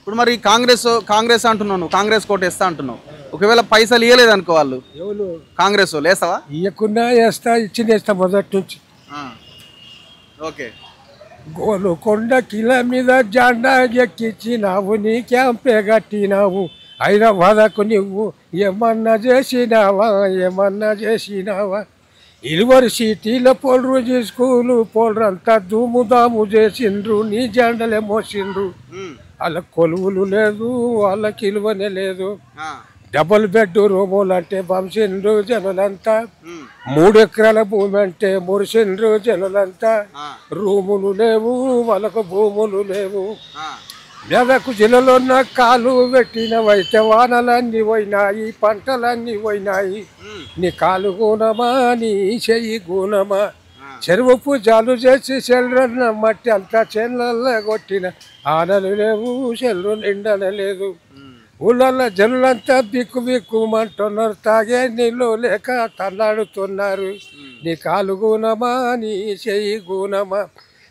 ఇప్పుడు మరి కాంగ్రెస్ అంటున్నావు, కాంగ్రెస్ కోటేస్తా అంటున్నావు. ఒకవేళ పైసలు ఇవ్వలేదు అనుకో వాళ్ళు, కాంగ్రెస్ వాళ్ళు వేస్తావా? ఇవ్వకుండా వేస్తా, ఇచ్చిందేస్తా మొదటి నుంచి. ఓకే. గోలుకొండ కిల మీద జెండా ఎక్కించినావు, నీ క్యాంపే కట్టినావు, హైదరాబాద్కు నువ్వు ఏమన్నా చేసినావా? యూనివర్సిటీలో పోల్రు స్కూలు పోల్రంతా ధూముదాము చేసిండ్రు, నీ జెండలే మోసిండ్రు. వాళ్ళకి కొలువులు లేదు, వాళ్ళకి ఇలువనే లేదు. డబుల్ బెడ్ రూములు అంటే పంసిండ్రు జనులంతా, 3 ఎకరాల భూమి అంటే మురిసిండ్రు జనులంతా. రూములు లేవు, వాళ్ళకు భూములు లేవు. మెదకు జిల్లాలో ఉన్న కాలు పెట్టినవైతే వానలన్నీ పోయినాయి, పంటలన్నీ పోయినాయి. నీ కాలు గుణమా, నీ చెయ్యి గుణమా? చెరువు పూజాలు చేసి చెల్లరన్న మట్టి అంతా చెల్లల్లో కొట్టిన ఆనలు లేవు, చెల్లు నిండలేదు. ఊళ్ళల్లో జనులంతా బిక్కుమంటున్నారు, తాగే నీళ్ళు లేక తన్నాడుతున్నారు. నీ కాలు గుణమా, నీ చెయ్యి గుణమా?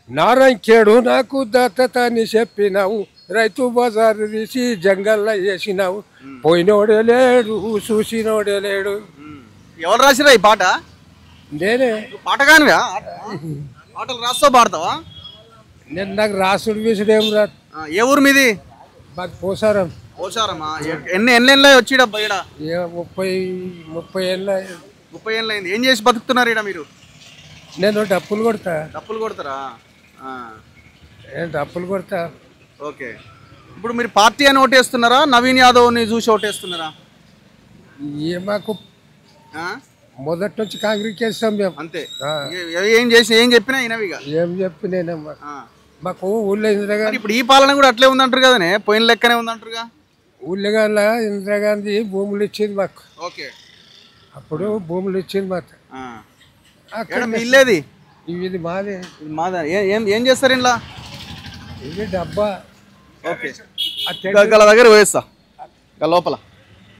నారంకేడు నాకు దత్తతని చెప్పినావు, రైతు బజారు తీసి జంగల్లో వేసినావు. పోయినోడే లేడు, చూసినోడే లేడు. ఎవరు రాసిరా ఈ పాట? నేనే. పాట కానివా? పాటలు రాస్తావు, పాడతావా? నేను నాకు రాసుడు వీసుడు ఏం రాదు. ఏ ఊరు మీది? మాకు పోసారం. పోసారమ్మా. ఎన్ని వచ్చిడబ్బా? ఇక్కడ 30 ఏళ్ళ. 30 ఏళ్ళు అయింది. ఏం చేసి బతుకుతున్నారు ఇక్కడ మీరు? నేను డప్పులు కొడతా. డప్పులు కొడతారా? నేను డప్పులు కొడతా. ఓకే. ఇప్పుడు మీరు పార్టీ అని ఓటేస్తున్నారా, నవీన్ యాదవ్ని చూసి ఓటేస్తున్నారా? మాకు మొదటి నుంచి కాంగ్రెస్ చేస్తాం మేము, అంతే. ఏం చెప్పినా ఇనవిగా. ఏం చెప్పినేనమ్మా. మాకు ఊళ్ళో ఇందిరాగాంధీ. ఇప్పుడు ఈ పాలన కూడా అట్లే ఉందంటారు కదనే, పోయిన లెక్కనే ఉందంటారుగా. ఊళ్ళోగాల ఇందిరాగాంధీ భూములు ఇచ్చింది మాకు. ఓకే. అప్పుడు భూములు ఇచ్చింది మాకు. ఇల్లేది ఇది మాదే. మాదా? ఏం చేస్తారు ఇంట్లో? ఇది డబ్బా. ఓకే. దగ్గర పోయేస్తా లోపల.